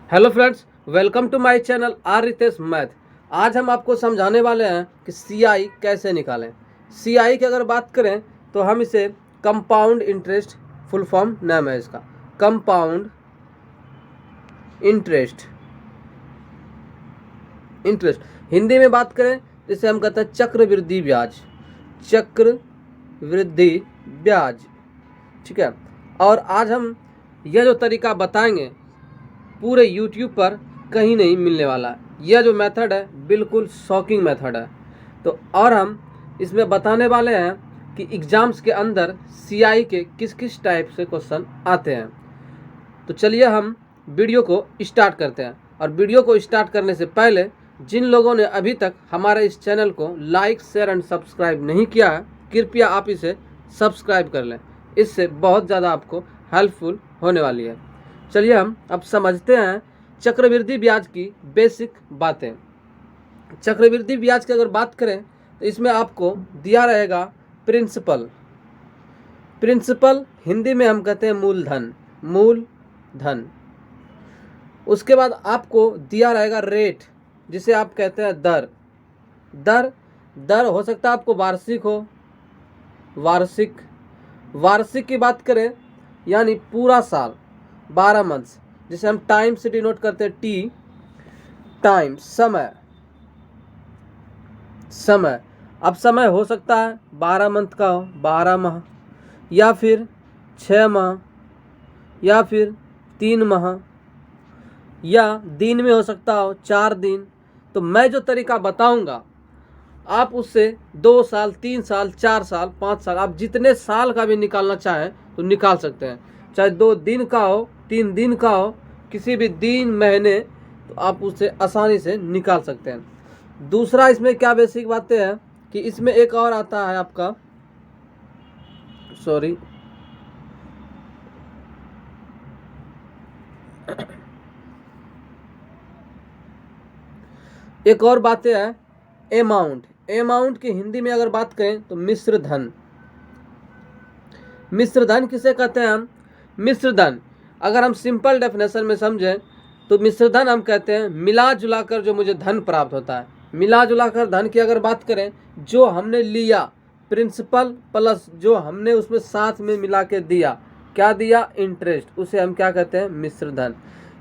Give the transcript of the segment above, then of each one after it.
Hello friends, welcome to my channel R Ritesh math. आज हम आपको समझाने वाले हैं कि सीआई कैसे निकालें। सीआई की अगर बात करें तो हम इसे कंपाउंड इंटरेस्ट, फुल फॉर्म नाम है इसका कंपाउंड इंटरेस्ट। हिंदी में बात करें तो इसे हम कहते हैं चक्रवृद्धि ब्याज। चक्रवृद्धि ब्याज, ठीक है। और आज हम यह जो तरीका बताएंगे पूरे YouTube पर कहीं नहीं मिलने वाला है। यह जो मेथड है बिल्कुल शॉकिंग मेथड है। तो और हम इसमें बताने वाले हैं कि एग्ज़ाम्स के अंदर सीआई के किस किस टाइप से क्वेश्चन आते हैं। तो चलिए हम वीडियो को स्टार्ट करते हैं। और वीडियो को स्टार्ट करने से पहले जिन लोगों ने अभी तक हमारे इस चैनल को लाइक, शेयर एंड सब्सक्राइब नहीं किया है, कृपया आप इसे सब्सक्राइब कर लें। इससे बहुत ज़्यादा आपको हेल्पफुल होने वाली है। चलिए हम अब समझते हैं चक्रवृद्धि ब्याज की बेसिक बातें। चक्रवृद्धि ब्याज की अगर बात करें तो इसमें आपको दिया रहेगा प्रिंसिपल हिंदी में हम कहते हैं मूलधन। उसके बाद आपको दिया रहेगा रेट, जिसे आप कहते हैं दर हो सकता है आपको वार्षिक की बात करें यानी पूरा साल 12 मंथ्स, जिसे हम टाइम से डिनोट करते हैं टाइम, समय। अब समय हो सकता है 12 मंथ का हो, 12 माह, या फिर 6 माह, या फिर 3 माह, या दिन में हो सकता हो 4 दिन। तो मैं जो तरीका बताऊंगा आप उससे 2 साल, 3 साल, 4 साल, 5 साल, आप जितने साल का भी निकालना चाहें तो निकाल सकते हैं। चाहे 2 दिन का हो, 3 दिन का हो, किसी भी दिन, महीने, तो आप उससे आसानी से निकाल सकते हैं। दूसरा इसमें क्या बेसिक बातें हैं कि इसमें एक और आता है आपका, एक और बातें हैं अमाउंट की हिंदी में अगर बात करें तो मिश्र धन किसे कहते हैं हम? मिश्र धन अगर हम सिंपल डेफिनेशन में समझें तो मिश्र धन हम कहते हैं मिला जुला कर जो मुझे धन प्राप्त होता है। मिला जुला कर धन की अगर बात करें, जो हमने लिया प्रिंसिपल प्लस जो हमने उसमें साथ में मिला के दिया, क्या दिया? इंटरेस्ट, उसे हम क्या कहते हैं? मिश्र धन।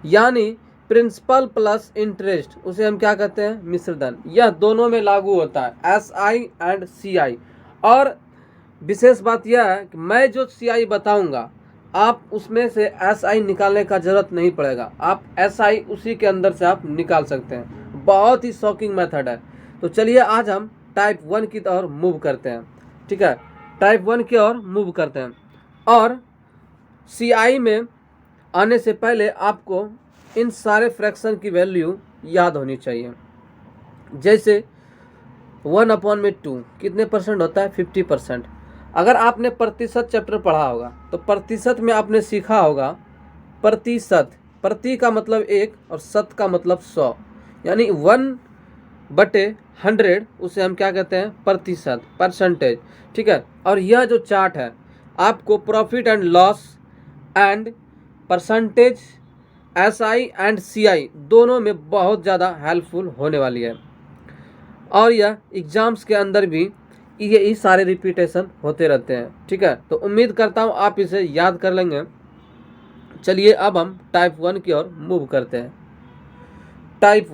यानी प्रिंसिपल प्लस इंटरेस्ट, उसे हम क्या कहते हैं? मिश्र धन। यह दोनों में लागू होता है, SI एंड CI। और विशेष बात यह है कि मैं जो CI बताऊंगा आप उसमें से SI निकालने का जरूरत नहीं पड़ेगा, आप SI उसी के अंदर से आप निकाल सकते हैं। बहुत ही शॉकिंग मेथड है। तो चलिए आज हम टाइप 1 की ओर मूव करते हैं, ठीक है। टाइप 1 की ओर मूव करते हैं। और CI में आने से पहले आपको इन सारे फ्रैक्शन की वैल्यू याद होनी चाहिए। जैसे 1/2 कितने परसेंट होता है? 50%। अगर आपने प्रतिशत चैप्टर पढ़ा होगा तो प्रतिशत में आपने सीखा होगा प्रतिशत, प्रति का मतलब 1 और शत का मतलब 100, यानी 1/100, उसे हम क्या कहते हैं? प्रतिशत, परसेंटेज, ठीक है। और यह जो चार्ट है आपको profit and loss and percentage, SI and CI दोनों में बहुत ज़्यादा हेल्पफुल होने वाली है। और यह एग्जाम्स के अंदर भी ये सारे रिपीटेशन होते रहते हैं, ठीक है। तो उम्मीद करता हूँ आप इसे याद कर लेंगे। चलिए अब हम टाइप 1 की ओर मूव करते हैं। टाइप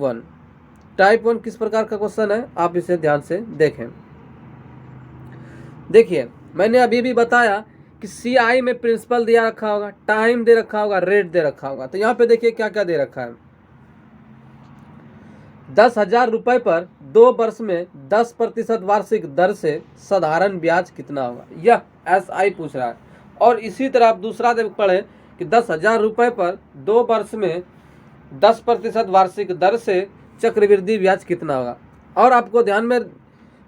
1 किस प्रकार का क्वेश्चन है, आप इसे ध्यान से देखें। देखिए मैंने अभी भी बताया कि CI में प्रिंसिपल दिया रखा होगा, टाइम दे रखा होगा, रेट दे रखा होगा। तो यहाँ पे देखिए क्या क्या दे रखा है। 10,000 रुपए पर 2 वर्ष में 10% वार्षिक दर से साधारण ब्याज कितना होगा, यह SI पूछ रहा है। और इसी तरह आप दूसरा पढ़े कि 10,000 रुपए पर 2 वर्ष में 10% वार्षिक दर से चक्रवृद्धि ब्याज कितना होगा। और आपको ध्यान में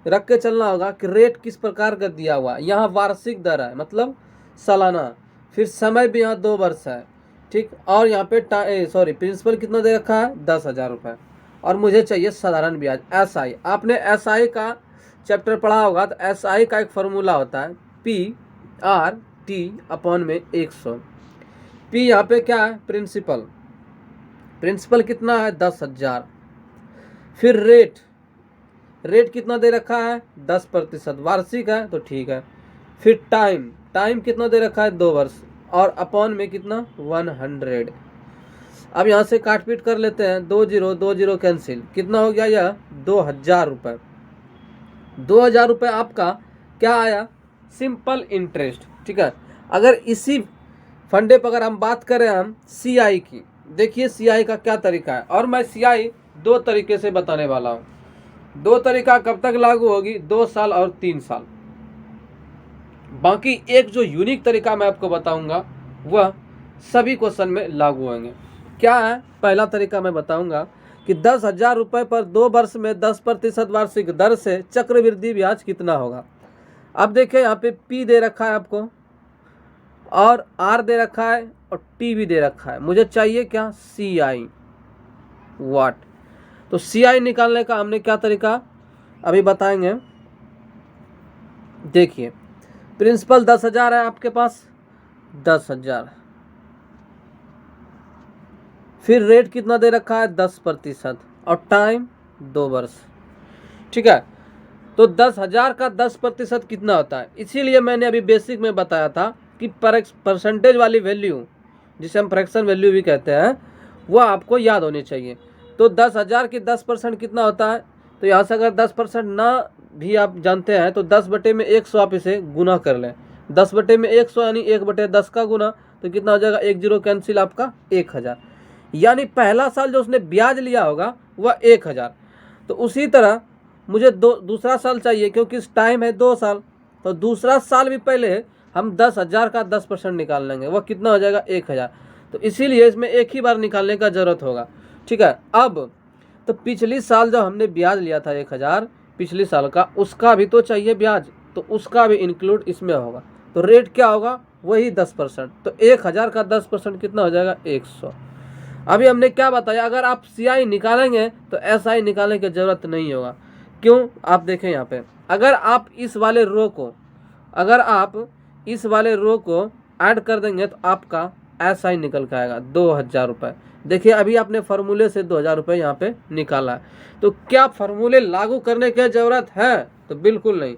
रख के चलना होगा कि रेट किस प्रकार का दिया हुआ है। यहाँ वार्षिक दर है मतलब सालाना, फिर समय भी यहाँ 2 वर्ष है, ठीक। और यहाँ पे प्रिंसिपल कितना दे रखा है? 10,000 रुपये। और मुझे चाहिए साधारण ब्याज, SI। आपने SI का चैप्टर पढ़ा होगा तो SI का एक फार्मूला होता है PRT/100। P यहाँ पे क्या है? प्रिंसिपल, प्रिंसिपल कितना है 10,000। फिर रेट कितना दे रखा है 10%, वार्षिक है तो ठीक है। फिर टाइम कितना दे रखा है 2 वर्ष, और अपॉन में कितना 100। अब यहाँ से काट पीट कर लेते हैं, 2 0 कैंसिल, कितना हो गया यह 2,000 रुपये। 2,000 रुपये आपका क्या आया सिंपल इंटरेस्ट। ठीक है, अगर इसी फंडे पर अगर हम बात करें हम CI की, देखिए CI का क्या तरीका है, और मैं CI 2 तरीके से बताने वाला हूँ। 2 तरीका कब तक लागू होगी, 2 साल और 3 साल। बाकी एक जो यूनिक तरीका मैं आपको बताऊंगा वह सभी क्वेश्चन में लागू होंगे। क्या है पहला तरीका मैं बताऊंगा कि 10,000 रुपये पर 2 वर्ष में 10% वार्षिक दर से चक्रवृद्धि ब्याज कितना होगा। अब देखिए यहाँ पे P दे रखा है आपको, और R दे रखा है, और T भी दे रखा है। मुझे चाहिए क्या CI वाट। तो CI निकालने का हमने क्या तरीका अभी बताएंगे। देखिए प्रिंसिपल 10,000 है आपके पास, 10,000। फिर रेट कितना दे रखा है 10%, और टाइम 2 वर्ष। ठीक है, तो 10,000 का 10% कितना होता है, इसीलिए मैंने अभी बेसिक में बताया था कि परसेंटेज वाली वैल्यू, जिसे हम फ्रैक्शन वैल्यू भी कहते हैं, वह आपको याद होनी चाहिए। तो 10,000 की 10% कितना होता है, तो यहाँ से अगर 10% ना भी आप जानते हैं तो 10/100 आप इसे गुना कर लें। 10/100 यानी 1/10 का गुना, तो कितना हो जाएगा 1 0 कैंसिल, आपका 1,000। यानी पहला साल जो उसने ब्याज लिया होगा वह 1,000। तो उसी तरह मुझे दूसरा साल चाहिए, क्योंकि इस टाइम है 2 साल, तो दूसरा साल भी पहले हम 10,000 का 10% निकाल लेंगे, वह कितना हो जाएगा 1,000। तो इसीलिए इसमें एक ही बार निकालने का ज़रूरत होगा। ठीक है, अब तो पिछली साल जो हमने ब्याज लिया था 1,000 पिछली साल का, उसका भी तो चाहिए ब्याज, तो उसका भी इंक्लूड इसमें होगा। तो रेट क्या होगा वही 10%, तो 1,000 का 10% कितना हो जाएगा 100। अभी हमने क्या बताया, अगर आप CI निकालेंगे तो SI निकालने की ज़रूरत नहीं होगा। क्यों, आप देखें यहाँ पे, अगर आप इस वाले रो को ऐड कर देंगे तो आपका SI निकल के आएगा 2,000 रुपये। देखिए अभी आपने फार्मूले से 2,000 रुपये यहाँ पे निकाला है। तो क्या फार्मूले लागू करने की ज़रूरत है, तो बिल्कुल नहीं।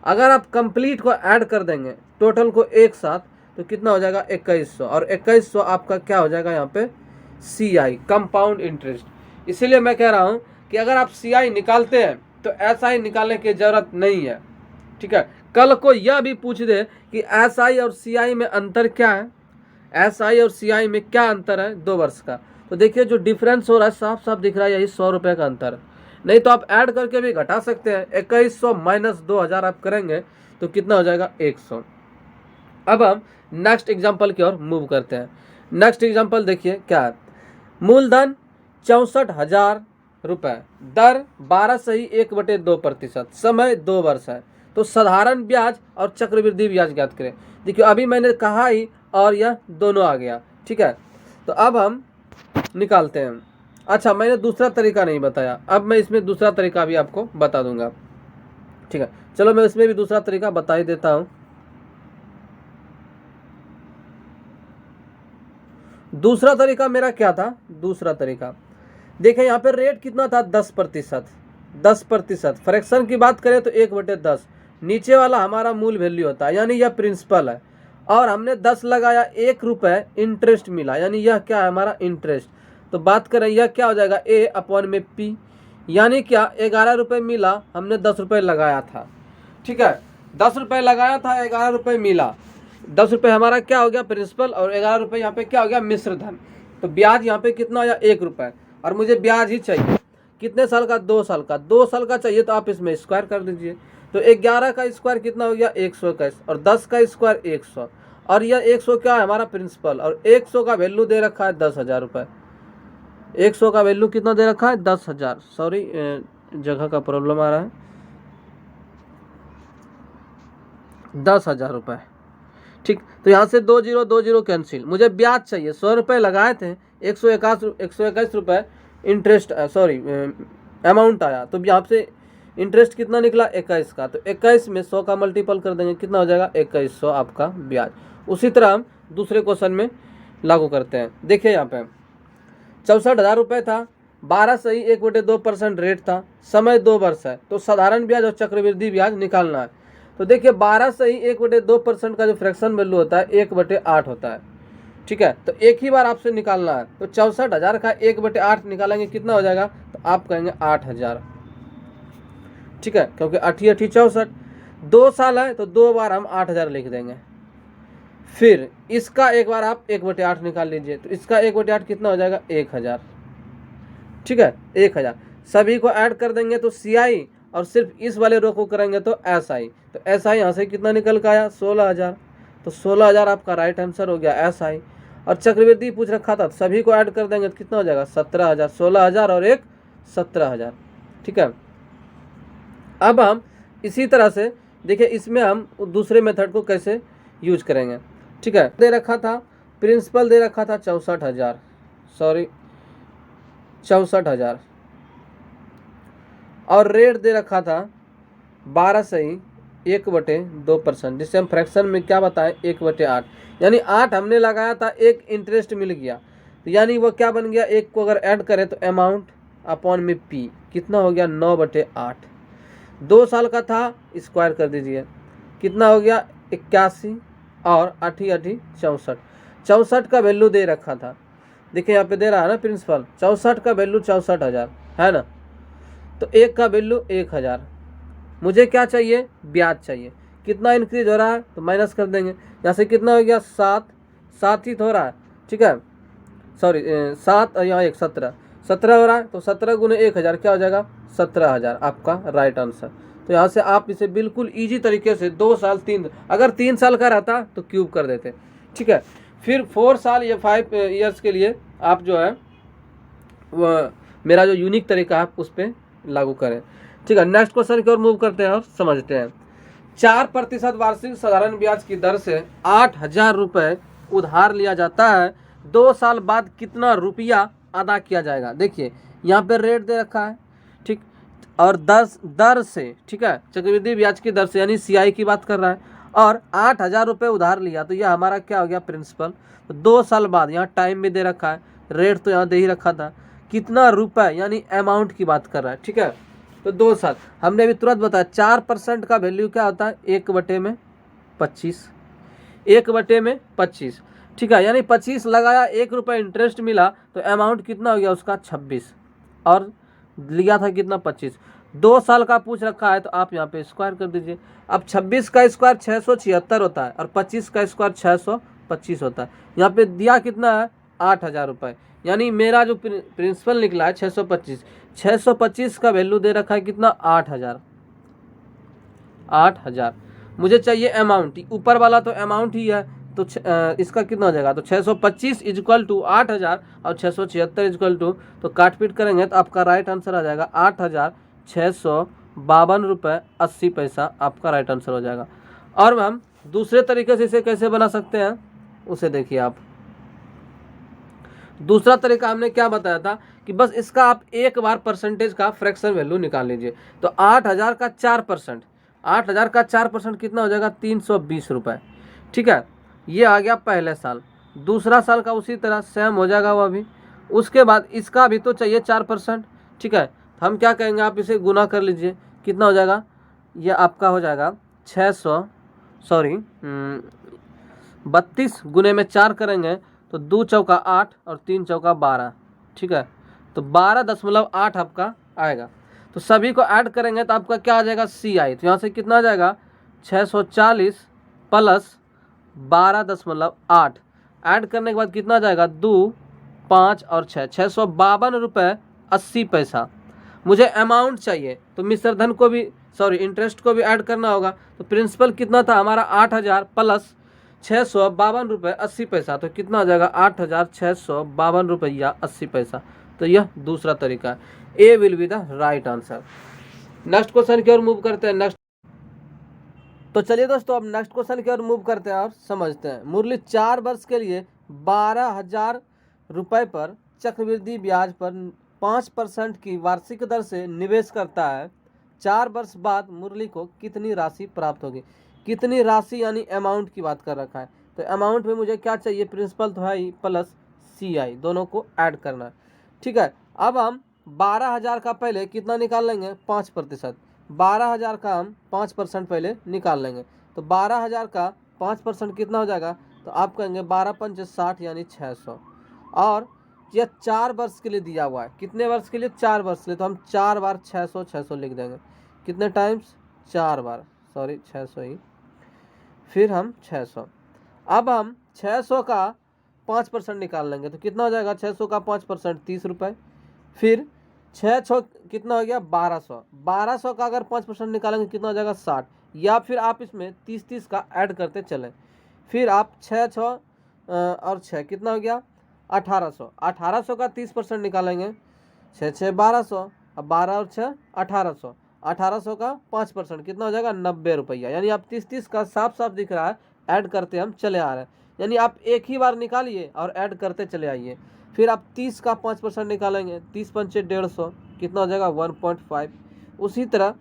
अगर आप कंप्लीट को ऐड कर देंगे टोटल को एक साथ, तो कितना हो जाएगा 2,100, और 2,100 आपका क्या हो जाएगा यहाँ पे CI कंपाउंड इंटरेस्ट। इसीलिए मैं कह रहा हूँ कि अगर आप CI निकालते हैं तो SI निकालने की ज़रूरत नहीं है। ठीक है, कल को यह भी पूछ दे कि SI और CI में अंतर क्या है, SI और CI में क्या अंतर है 2 वर्ष का, तो देखिए जो डिफरेंस हो रहा है साफ साफ दिख रहा है, यही 100 रुपये का अंतर है। नहीं तो आप ऐड करके भी घटा सकते हैं, 2,100 माइनस 2,000 आप करेंगे तो कितना हो जाएगा 100। अब हम नेक्स्ट एग्जाम्पल की ओर मूव करते हैं। नेक्स्ट एग्जाम्पल देखिए क्या है, मूलधन 64,000 रुपये, दर 12 सही 1/2%, समय 2 वर्ष है। तो साधारण ब्याज और चक्रवृद्धि ब्याज ज्ञात करें। देखिए अभी मैंने कहा ही और यह दोनों आ गया। ठीक है, तो अब हम निकालते हैं। अच्छा, मैंने दूसरा तरीका नहीं बताया, अब मैं इसमें दूसरा तरीका भी आपको बता दूंगा। ठीक है, चलो मैं इसमें भी दूसरा तरीका बता ही देता हूँ। दूसरा तरीका मेरा क्या था, दूसरा तरीका देखें यहाँ पे रेट कितना था 10%। 10% फ्रैक्शन की बात करें तो 1/10, नीचे वाला हमारा मूल वैल्यू होता है, यानी यह प्रिंसिपल है, और हमने 10 लगाया, 1 रुपये इंटरेस्ट मिला, यानी यह क्या है हमारा इंटरेस्ट। तो बात करें यह क्या हो जाएगा A/P, यानी क्या 11 रुपये मिला, हमने 10 रुपये लगाया था। ठीक है, 10 रुपये लगाया था, 11 रुपये मिला, 10 रुपये हमारा क्या हो गया प्रिंसिपल, और 11 रुपये यहाँ पे क्या हो गया मिश्र धन। तो ब्याज यहाँ पे कितना हो गया 1 रुपये, और मुझे ब्याज ही चाहिए कितने साल का 2 साल का, 2 साल का चाहिए, तो आप इसमें स्क्वायर कर दीजिए। तो 11 का स्क्वायर कितना हो गया 121, और 10 का स्क्वायर 100, और यह 100 क्या है हमारा प्रिंसिपल, और 100 का वैल्यू दे रखा है 10,000 रुपये। 100 का वैल्यू कितना दे रखा है 10,000, सॉरी जगह का प्रॉब्लम आ रहा है, 10,000 रुपये। ठीक, तो यहाँ से 2 0 कैंसिल, मुझे ब्याज चाहिए, 100 रुपये लगाए थे, 121 रुपये इंटरेस्ट सॉरी अमाउंट आया, तो यहाँ से इंटरेस्ट कितना निकला 21 का, तो 21 में 100 का मल्टीपल कर देंगे, कितना हो जाएगा 2,100 आपका ब्याज। उसी तरह हम दूसरे क्वेश्चन में लागू करते हैं। देखिए यहाँ पे 64,000 रुपये था, 12/1/2% रेट था, समय 2 वर्ष है, तो साधारण ब्याज और चक्रवृद्धि ब्याज निकालना है। तो देखिए 12/1/2% का जो फ्रैक्शन वैल्यू होता है 1/8 होता है, ठीक है। तो एक ही बार आपसे निकालना है, तो 64,000 का 1/8 निकालेंगे कितना हो जाएगा, तो आप कहेंगे 8,000, ठीक है, क्योंकि 8 64, 2 साल है तो 2 बार हम 8,000 लिख देंगे। फिर इसका एक बार आप 1/8 निकाल लीजिए, तो इसका 1/8 कितना हो जाएगा, 1,000, ठीक है, 1,000। सभी को ऐड कर देंगे तो CI, और सिर्फ इस वाले रो को करेंगे तो SI। तो SI यहाँ से कितना निकल के आया, 16,000। तो 16,000 आपका राइट आंसर हो गया SI। और चक्रवृद्धि पूछ रखा था, तो सभी को ऐड कर देंगे तो कितना हो जाएगा, 17,000। 16,000 और एक 17,000, ठीक है। अब हम इसी तरह से देखिए, इसमें हम दूसरे मेथड को कैसे यूज करेंगे, ठीक है। दे रखा था, प्रिंसिपल दे रखा था 64,000, सॉरी 64,000, और रेट दे रखा था 12/1/2%, जिसे हम फ्रैक्शन में क्या बताएं, 1/8, यानी 8 हमने लगाया था, एक इंटरेस्ट मिल गया, तो यानी वो क्या बन गया, एक को अगर ऐड करें तो अमाउंट अपॉन में P कितना हो गया, 9/8। 2 साल का था, स्क्वायर कर दीजिए, कितना हो गया, 81, और 8 8 64। 64 का वैल्यू दे रखा था, देखिए यहाँ पे दे रहा है ना प्रिंसिपल, 64 का वैल्यू 64,000 है ना, तो एक का वैल्यू 1,000। मुझे क्या चाहिए, ब्याज चाहिए, कितना इंक्रीज हो रहा है, तो माइनस कर देंगे, यहाँ से कितना हो गया, 7 7 ही तो हो रहा है, ठीक है, सॉरी 7 और यहाँ 1 17 17 हो रहा है, तो 17 गुने 1,000 क्या हो जाएगा, 17,000 आपका राइट आंसर। तो यहाँ से आप इसे बिल्कुल इजी तरीके से 2 साल 3, अगर 3 साल का रहता तो क्यूब कर देते, ठीक है। फिर 4 साल या 5 ईयर्स के लिए आप जो है वह मेरा जो यूनिक तरीका है उस पर लागू करें, ठीक है। नेक्स्ट क्वेश्चन की ओर मूव करते हैं और समझते हैं। 4% वार्षिक साधारण ब्याज की दर से 8,000 रुपये उधार लिया जाता है, 2 साल बाद कितना रुपया अदा किया जाएगा। देखिए यहाँ पे रेट दे रखा है, ठीक, और दर से, ठीक है, चक्रवृद्धि ब्याज की दर से, यानी CI की बात कर रहा है, और 8,000 रुपये उधार लिया, तो यह हमारा क्या हो गया, प्रिंसिपल। तो 2 साल बाद, यहाँ टाइम भी दे रखा है, रेट तो यहाँ दे ही रखा था, कितना रुपए यानी अमाउंट की बात कर रहा है, ठीक है। तो 2 साल, हमने अभी तुरंत बताया 4% का वैल्यू क्या होता है, 1/25, 1/25, ठीक है, यानी 25 लगाया, 1 रुपये इंटरेस्ट मिला, तो अमाउंट कितना हो गया उसका, 26, और लिया था कितना, 25। 2 साल का पूछ रखा है, तो आप यहाँ पे स्क्वायर कर दीजिए। अब 26 का स्क्वायर 676 होता है, और 25 का स्क्वायर 625 होता है। यहाँ पे दिया कितना है, 8,000 रुपये, यानी मेरा जो प्रिंसिपल निकला है 625, 625 का वैल्यू दे रखा है कितना, 8,000, 8,000। मुझे चाहिए अमाउंट, ऊपर वाला तो अमाउंट ही है, तो इसका कितना हो जाएगा, तो 625 इक्वल टू 8,000, और 676 इक्वल टू, तो काट पीट करेंगे तो आपका राइट आंसर आ जाएगा 8,652 रुपये 80 पैसा आपका राइट आंसर हो जाएगा। और हम दूसरे तरीके से इसे कैसे बना सकते हैं उसे देखिए आप। दूसरा तरीका हमने क्या बताया था कि बस इसका आप एक बार परसेंटेज का फ्रैक्शन वैल्यू निकाल लीजिए। तो 8,000 का 4%, 8,000 का 4% कितना हो जाएगा, 320 रुपये, ठीक है। ये आ गया पहले साल। दूसरा साल का उसी तरह सेम हो जाएगा वह भी। उसके बाद इसका भी तो चाहिए 4%, ठीक है। हम क्या कहेंगे, आप इसे गुना कर लीजिए, कितना हो जाएगा, ये आपका हो जाएगा 32 गुने में 4 करेंगे तो 2 चौका 8 और 3 चौका 12, ठीक है। तो 12.8 आपका आएगा। तो सभी को ऐड करेंगे तो आपका क्या आ जाएगा, CI। तो यहाँ से कितना आ जाएगा, 640 प्लस 12.8, ऐड करने के बाद कितना आ जाएगा, 2 5 और 6, 652 रुपये 80 पैसा। मुझे अमाउंट चाहिए, तो मिश्र धन को भी, सॉरी इंटरेस्ट को भी ऐड करना होगा। तो प्रिंसिपल कितना था हमारा, 8,000 प्लस 652 रुपये 80 पैसा, तो कितना आ जाएगा, 8,652 रुपया 80 पैसा। तो यह दूसरा तरीका है, A will be the right answer. Next question की ओर मूव करते हैं। नेक्स्ट, तो चलिए दोस्तों अब नेक्स्ट क्वेश्चन की ओर मूव करते हैं और समझते हैं। मुरली 4 वर्ष के लिए 12,000 रुपये पर चक्रवृद्धि ब्याज पर 5% की वार्षिक दर से निवेश करता है। 4 वर्ष बाद मुरली को कितनी राशि प्राप्त होगी। कितनी राशि यानी अमाउंट की बात कर रखा है। तो अमाउंट में मुझे क्या चाहिए, प्रिंसिपल तो है ही प्लस CI, दोनों को ऐड करना है। ठीक है। अब हम 12,000 का पहले कितना निकाल लेंगे, 5%। 12,000 का हम 5% पहले निकाल लेंगे। तो 12,000 का 5% कितना हो जाएगा, तो आप कहेंगे 12 पंच 60 यानी 600। और यह 4 वर्ष के लिए दिया हुआ है। कितने वर्ष के लिए, 4 वर्ष के लिए। तो हम 4 बार 600 600 लिख देंगे। कितने टाइम्स, 4 बार, सॉरी 600 ही, फिर हम 600। अब हम 600 का 5% निकाल लेंगे। तो कितना हो जाएगा, 600 का 5% 30 रुपये। फिर 6 कितना हो गया, 1200। 1200 का अगर 5% निकालेंगे कितना हो जाएगा, 60। या फिर आप इसमें 30 का ऐड करते चलें। फिर आप 6 और 6 कितना हो गया, 1800। 1800 का 30% निकालेंगे, 6 1200। अब 12 और 6 1800। 1800 का 5% कितना हो जाएगा, 90 रुपया। यानी आप 30 का साफ साफ दिख रहा है, ऐड करते हम चले आ रहे हैं। यानी आप एक ही बार निकालिए और ऐड करते चले आइए। फिर आप 30 का 5% निकालेंगे, 30 पंचे 150, कितना हो जाएगा 1.5। उसी तरह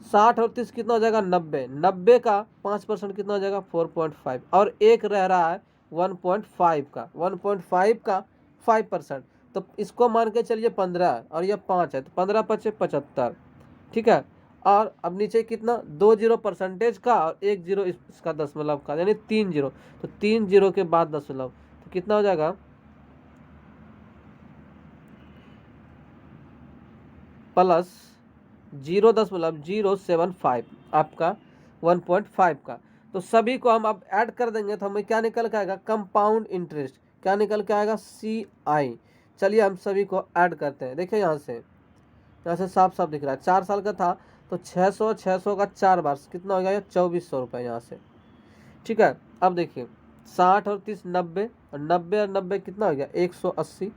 60 और 30 कितना हो जाएगा, 90। 90 का 5% कितना हो जाएगा, 4.5। और एक रह रहा है 1.5 का, 1.5 का 5%। तो इसको मान के चलिए 15 और यह 5 है, तो 15 पचे 75। ठीक है। और अब नीचे कितना, 2 जीरो परसेंटेज का और 1 जीरो इसका दशमलव का, यानी 3 जीरो। तो 3 जीरो के बाद दशमलव, तो कितना हो जाएगा, प्लस 0.075 आपका 1.5 का। तो सभी को हम अब ऐड कर देंगे तो हमें क्या निकल के आएगा, कंपाउंड इंटरेस्ट। क्या निकल के आएगा, CI। चलिए हम सभी को ऐड करते हैं। देखिए यहाँ से साफ साफ दिख रहा है, 4 साल का था तो 600 600 का 4 बार कितना हो गया, 2400 रुपये यहाँ से। ठीक है। अब देखिए 60 और 30 90, और 90 और 90 कितना हो गया, 180।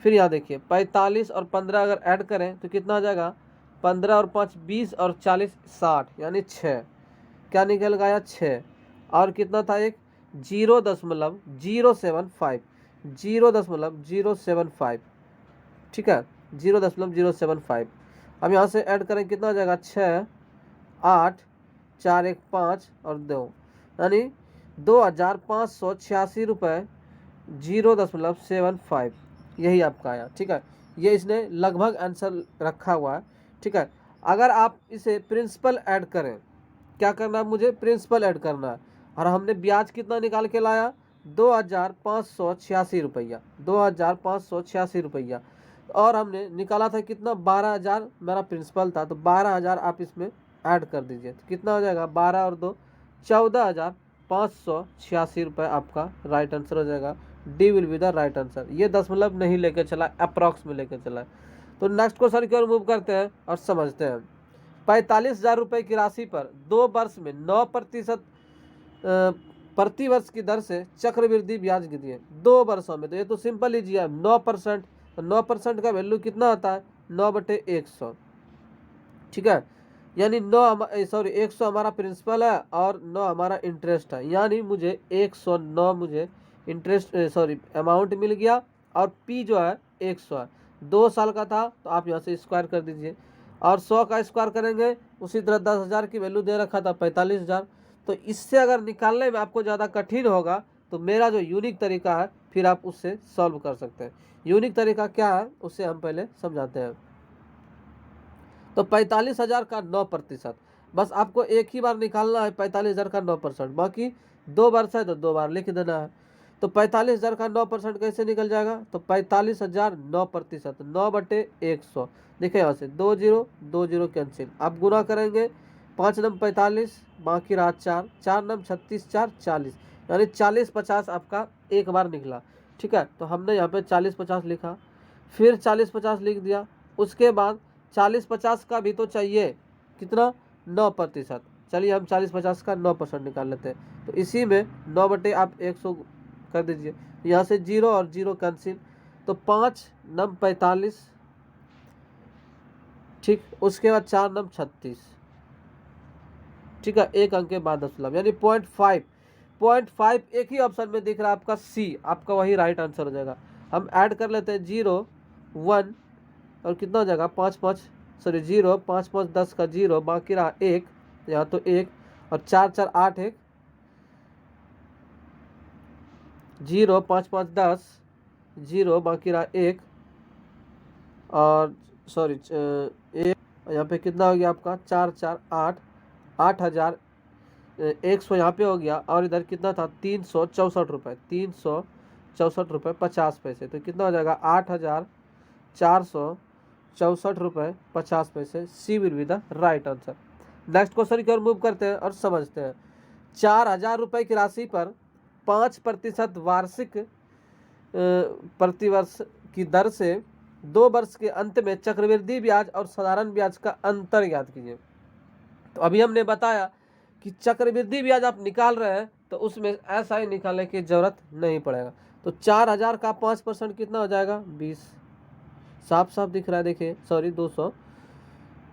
फिर यहाँ देखिए 45 और 15 अगर ऐड करें तो कितना हो जाएगा, 15 और 5 20 और 40 60, यानी 6। क्या निकल गया, 6। और कितना था, एक 0.075, 0.075। ठीक है, 0.075। अब यहाँ से ऐड करें कितना हो जाएगा, 6 8 4 1 5 और 2, यानी 2,586 रुपये 0.75, यही आपका आया। ठीक है, ये इसने लगभग आंसर रखा हुआ है। ठीक है। अगर आप इसे प्रिंसिपल ऐड करें, क्या करना है, मुझे प्रिंसिपल ऐड करना है। और हमने ब्याज कितना निकाल के लाया, 2,586 रुपया, 2,586 रुपया। और हमने निकाला था कितना, 12,000 मेरा प्रिंसिपल था। तो 12,000 आप इसमें ऐड कर दीजिए, तो कितना हो जाएगा, 12 और 2 14,586 रुपये आपका राइट आंसर हो जाएगा। D will be the right answer. ये दशमलव नहीं लेकर चला, अप्रॉक्स में लेकर चला। तो नेक्स्ट क्वेश्चन की ओर मूव करते हैं और समझते हैं। 45,000 रुपये की राशि पर 2 वर्ष में 9% प्रति वर्ष की दर से चक्रवृद्धि ब्याज गिरी है 2 वर्षों में। तो ये तो सिंपल लीजिए, 9%। तो 9% का वैल्यू कितना आता है, 9/100। ठीक है, यानी 100 हमारा प्रिंसिपल है और 9 हमारा इंटरेस्ट है। यानी मुझे 109 मुझे इंटरेस्ट अमाउंट मिल गया। और पी जो है 100 है, 2 साल का था तो आप यहाँ से स्क्वायर कर दीजिए। और 100 का स्क्वायर करेंगे, उसी तरह 10,000 की वैल्यू दे रखा था 45,000। तो इससे अगर निकालने में आपको ज़्यादा कठिन होगा तो मेरा जो यूनिक तरीका है फिर आप उससे सॉल्व कर सकते हैं। यूनिक तरीका क्या है उससे हम पहले समझाते हैं। तो 45,000 का 9%, बस आपको एक ही बार निकालना है 45,000 का 9%। बाकी 2 बार है तो 2 बार लिख देना है। तो 45,000 का 9% कैसे निकल जाएगा, तो 45,000 9%, 9/100। देखिए यहाँ से 2 जीरो 2 जीरो कैंसिल, आप गुना करेंगे, 5 नम 45, बाकी रहा 4, 4 नम 36, 4 40, यानी 40-50 आपका एक बार निकला। ठीक है, तो हमने यहाँ पे 40-50 लिखा, फिर 40-50 लिख दिया। उसके बाद 40-50 का भी तो चाहिए, कितना, 9%। चलिए हम 40-50 का 9% निकाल लेते हैं। तो इसी में 9/100 कर दीजिए, यहाँ से 0 और 0 कैंसिल, तो 5 नम 45। ठीक, उसके बाद 4 नम 36। ठीक है, एक अंक के बाद दशमलव, यानी 0.5 एक ही ऑप्शन में दिख रहा है आपका, सी आपका वही राइट आंसर हो जाएगा। हम ऐड कर लेते हैं 0 1 और कितना हो जाएगा, 5 0 5 5 10 का 0, बाकी रहा 1, यहाँ तो 1, और 4 4 8 1, 0 5 5 10 0 बाकी रहा 1 और सॉरी 1, यहाँ पे कितना हो गया आपका 4 4 8, 8,100 यहाँ पे हो गया और इधर कितना था 364 रुपये, 364 रुपये 50 पैसे। तो कितना हो जाएगा 8,464 रुपये 50 पैसे। C will be the right answer. Next question की ओर मूव करते हैं और समझते हैं। 4,000 रुपये की राशि पर 5% वार्षिक प्रतिवर्ष की दर से 2 वर्ष के अंत में चक्रवृद्धि ब्याज और साधारण ब्याज का अंतर ज्ञात कीजिए। तो अभी हमने बताया कि चक्रवृद्धि ब्याज आप निकाल रहे हैं तो उसमें ऐसा ही निकालने की जरूरत नहीं पड़ेगा। तो 4,000 का 5% कितना हो जाएगा 20, साफ साफ दिख रहा है, देखिए सॉरी 200,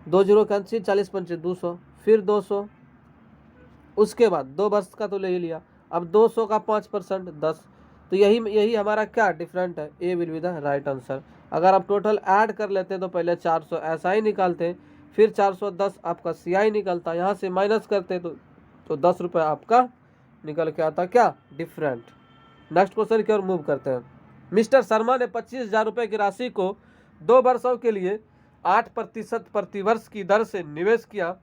2 जीरो कैंसिल, 40 पंचे 200, फिर 200, उसके बाद 2 वर्ष का तो ले ही लिया। अब 200 का 5% 10। तो यही हमारा क्या डिफरेंट है, A will be the right answer. अगर आप टोटल ऐड कर लेते हैं तो पहले 400 ऐसा ही निकालते हैं, फिर 410 आपका CI निकलता, यहाँ से माइनस करते तो 10 रुपये आपका निकल के आता क्या डिफरेंट। नेक्स्ट क्वेश्चन की ओर मूव करते हैं। मिस्टर शर्मा ने 25,000 रुपये की राशि को 2 वर्षों के लिए 8% प्रतिवर्ष की दर से निवेश किया।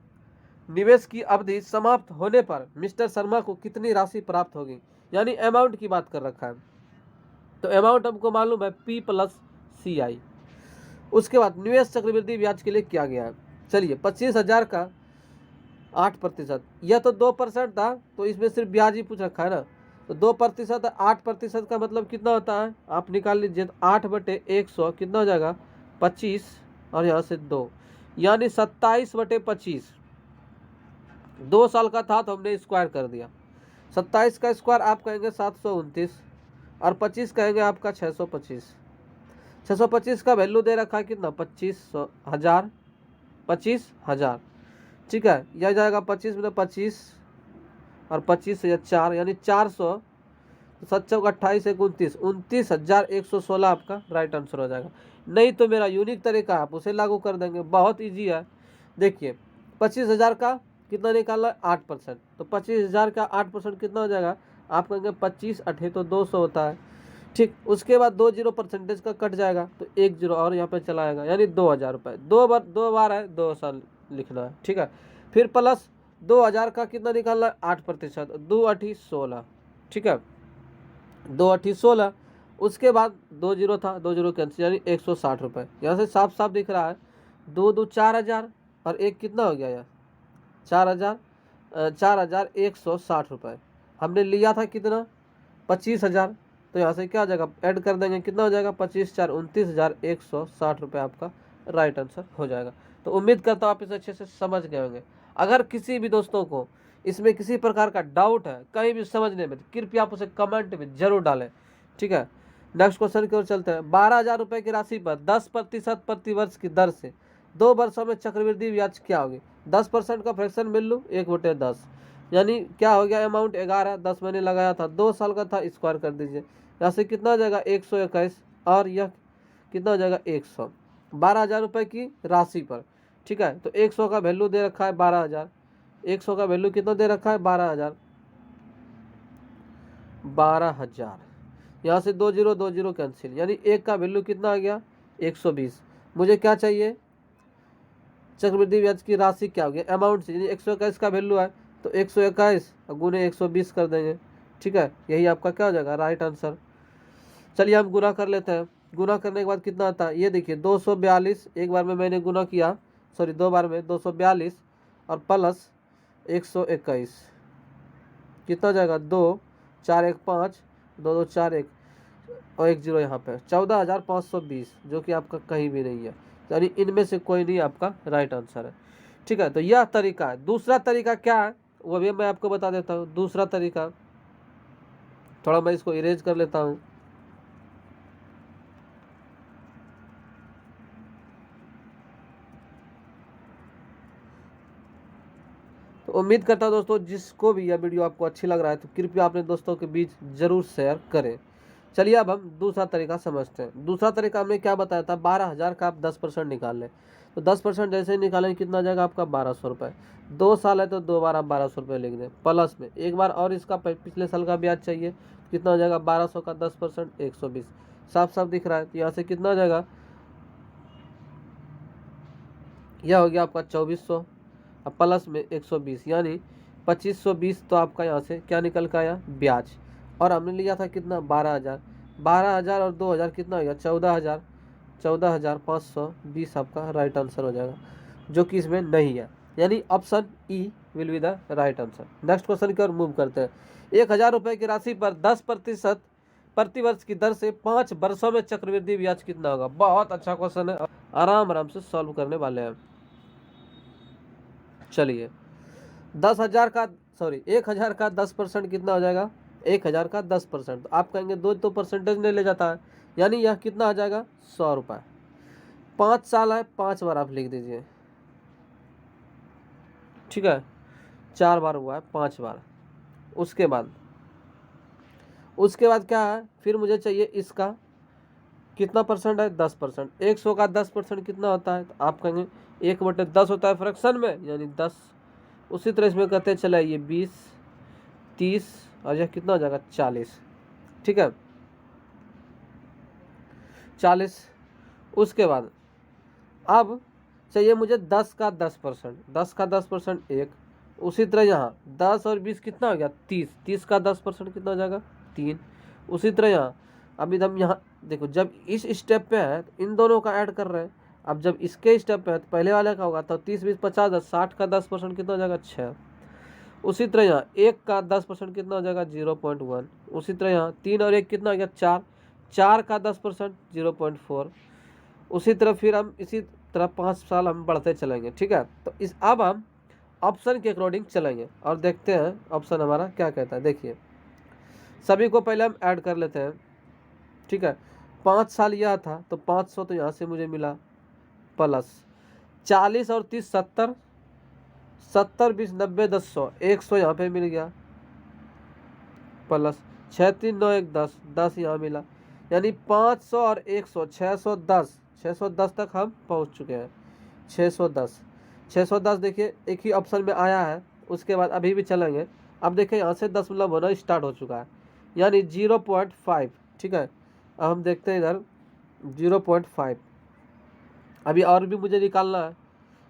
निवेश की अवधि समाप्त होने पर मिस्टर शर्मा को कितनी राशि प्राप्त होगी, यानी अमाउंट की बात कर रखा है। तो अमाउंट हमको मालूम है P + CI। उसके बाद निवेश चक्रवृद्धि ब्याज के लिए क्या गया है। चलिए 25,000 का 8%, यह तो 2% था तो इसमें सिर्फ ब्याज ही पूछ रखा है ना। तो 2% 8% का मतलब कितना होता है, आप निकाल लीजिए। 8/100 कितना हो जाएगा 25 और यहाँ से 2, यानी 27/25। 2 साल का था तो हमने स्क्वायर कर दिया। 27 का स्क्वायर आप कहेंगे 729 और 25 कहेंगे आपका 625। 625 का वैल्यू दे रखा है कितना 25,000, 25,000, ठीक है। यह जाएगा 25 में 25 और 25 से 4 यानी 400, 7 × 28 29, 29,116 आपका राइट आंसर हो जाएगा। नहीं तो मेरा यूनिक तरीका आप उसे लागू कर देंगे, बहुत इजी है। देखिए 25,000 का कितना निकालना है 8%, तो 25,000 का 8% कितना हो जाएगा, आप कहेंगे 25 8 तो 200 होता है, ठीक। उसके बाद 2 जीरो परसेंटेज का कट जाएगा तो 1 जीरो और यहाँ पे चला आएगा, यानी 2,000 रुपये। 2 बार है 2 साल लिखना है, ठीक है। फिर प्लस 2,000 का कितना निकालना है 8%, 2 8 16, ठीक है, 2 8 16। उसके बाद 2 जीरो था, 2 जीरो कैंसिल, यानी 160 रुपये। यहाँ से साफ साफ दिख रहा है 2 2 4,000 और एक कितना हो गया यार 4,000, 4,160 रुपये। हमने लिया था कितना 25,000, तो यहाँ से क्या हो जाएगा ऐड कर देंगे, कितना हो जाएगा 25 4 29,160 रुपये आपका राइट आंसर हो जाएगा। तो उम्मीद करता हूँ आप इसे अच्छे से समझ गए होंगे। अगर किसी भी दोस्तों को इसमें किसी प्रकार का डाउट है कहीं भी समझने में, तो कृपया आप उसे कमेंट में जरूर डालें, ठीक है। नेक्स्ट क्वेश्चन की ओर चलते हैं। 12,000 रुपये की राशि पर 10% प्रतिवर्ष की दर से 2 वर्षों में चक्रवृद्धि ब्याज क्या होगी। 10% का फ्रैक्शन मिल लूँ 1/10, यानी क्या हो गया अमाउंट 11, 10 मैंने लगाया था, 2 साल का था, स्क्वायर कर दीजिए। यहाँ से कितना हो जाएगा 121 और यह कितना हो जाएगा 100। 12,000 रुपये की राशि पर, ठीक है। तो 100 का वैल्यू दे रखा है 12,000, 100 का वैल्यू कितना दे रखा है 12,000, 12,000। यहाँ से 2 जीरो कैंसिल, यानी 1 का वैल्यू कितना आ गया 120। मुझे क्या चाहिए चक्रवृद्धि ब्याज की राशि क्या होगी अमाउंट से, यानी 121 का वैल्यू है तो 121 गुने 120 कर देंगे, ठीक है। यही आपका क्या हो जाएगा राइट आंसर। चलिए हम गुना कर लेते हैं। गुना करने के बाद कितना आता है ये देखिए 242, एक बार में मैंने गुना किया, सॉरी 2 बार में 242 और प्लस 121, कितना हो जाएगा 2 4 1 5, 2 2 4 1 और 1 जीरो यहाँ पे 14,520, जो कि आपका कहीं भी नहीं है, यानी इनमें से कोई नहीं आपका राइट आंसर है, ठीक है। तो यह तरीका है। दूसरा तरीका क्या है वो भी मैं आपको बता देता हूँ। दूसरा तरीका थोड़ा मैं इसको इरेज कर लेता हूँ। तो उम्मीद करता हूँ दोस्तों जिसको भी यह वीडियो आपको अच्छी लग रहा है तो कृपया अपने दोस्तों के बीच जरूर शेयर करें। चलिए अब हम दूसरा तरीका समझते हैं। दूसरा तरीका हमने क्या बताया था 12,000 का आप 10% निकाल लें, तो 10% जैसे ही निकालेंगे कितना आ जाएगा आपका 1,200 रुपये। 2 साल है तो 2 बार आप 1,200 रुपये लिख दें, प्लस में एक बार और इसका पिछले साल का ब्याज चाहिए, कितना हो जाएगा 1,200 का 10% 120, साफ साफ दिख रहा है। तो यहाँ से कितना हो जाएगा, यह हो गया आपका 2400 अब प्लस में 120 यानी 2520। तो आपका यहाँ से क्या निकल कर आया, ब्याज। और हमने लिया था कितना, 12,000। 12,000 और 2,000 कितना हो गया, 14,000। 14,520 आपका राइट आंसर हो जाएगा, जो कि इसमें नहीं है, यानी option E will be the right answer. Next question की ओर मूव करते हैं। 1,000 रुपये की राशि पर 10% प्रतिवर्ष की दर से 5 वर्षों में चक्रवृद्धि ब्याज कितना होगा। बहुत अच्छा क्वेश्चन है, आराम आराम से सॉल्व करने वाले हैं। चलिए 1,000 का 10% कितना हो जाएगा, 1,000 का 10%। तो आप कहेंगे दो तो परसेंटेज नहीं ले जाता है, यानी यह कितना आ जाएगा, 100 रुपये। 5 साल है, 5 बार आप लिख दीजिए, ठीक है, 4 बार हुआ है, 5 बार। उसके बाद क्या है, फिर मुझे चाहिए इसका कितना परसेंट है, 10%। 100 का 10% कितना होता है, तो आप कहेंगे 1/10 होता है फ्रैक्शन में, यानी 10। उसी तरह इसमें कहते चला ये 20, 30 और यह कितना हो जाएगा, 40, ठीक है, 40। उसके बाद अब चाहिए मुझे 10 का 10%। 10 का 10% 1। उसी तरह यहाँ 10 और 20 कितना हो गया, 30। 30 का 10% कितना हो जाएगा, 3। उसी तरह यहाँ अभी हम यहाँ देखो, जब इस स्टेप पे है तो इन दोनों का ऐड कर रहे हैं। अब जब इसके स्टेप पे है तो पहले वाले का होगा, तो 30, 20, 50, 60 का 10% कितना हो जाएगा, 6। उसी तरह यहाँ 1 का 10% कितना हो जाएगा, 0.1। उसी तरह यहाँ 3 और 1 कितना हो गया, 4। 4 का 10% 0.4। उसी तरह फिर हम इसी तरह 5 साल हम बढ़ते चलेंगे, ठीक है। तो अब हम ऑप्शन के अकॉर्डिंग चलेंगे और देखते हैं ऑप्शन हमारा क्या कहता है। देखिए सभी को पहले हम ऐड कर लेते हैं, ठीक है। 5 साल यह था तो 500 तो यहाँ से मुझे मिला, प्लस 40 और 30 70, 70 20 90 10 100, 100 यहाँ पे मिल गया, प्लस 6 3 9 1 10, 10 यहाँ मिला, यानी 500 और 100 610, 610 तक हम पहुँच चुके हैं। 610 610 देखिए एक ही ऑप्शन में आया है। उसके बाद अभी भी चलेंगे। अब देखिए यहाँ से दशमलव होना स्टार्ट हो चुका है, यानी 0.5, ठीक है। अब हम देखते हैं इधर 0.5, अभी और भी मुझे निकालना है,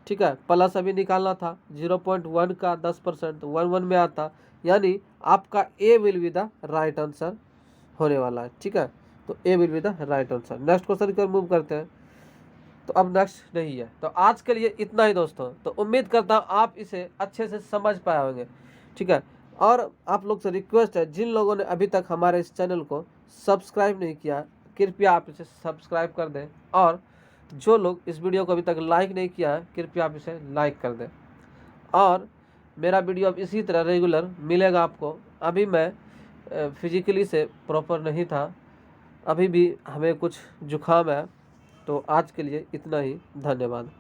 ठीक है। प्लस अभी निकालना था 0.1 का 10%, 1 में आता, यानी आपका A will be the right answer होने वाला है, ठीक है। तो A will be the right answer. Next question की ओर मूव करते हैं। तो अब नेक्स्ट नहीं है, तो आज के लिए इतना ही दोस्तों। तो उम्मीद करता हूँ आप इसे अच्छे से समझ पाए होंगे, ठीक है। और आप लोग से रिक्वेस्ट है, जिन लोगों ने अभी तक हमारे इस चैनल को सब्सक्राइब नहीं किया, कृपया आप इसे सब्सक्राइब कर दें। और जो लोग इस वीडियो को अभी तक लाइक नहीं किया है, कृपया आप इसे लाइक कर दें। और मेरा वीडियो अब इसी तरह रेगुलर मिलेगा आपको। अभी मैं फिजिकली से प्रॉपर नहीं था, अभी भी हमें कुछ जुकाम है। तो आज के लिए इतना ही, धन्यवाद।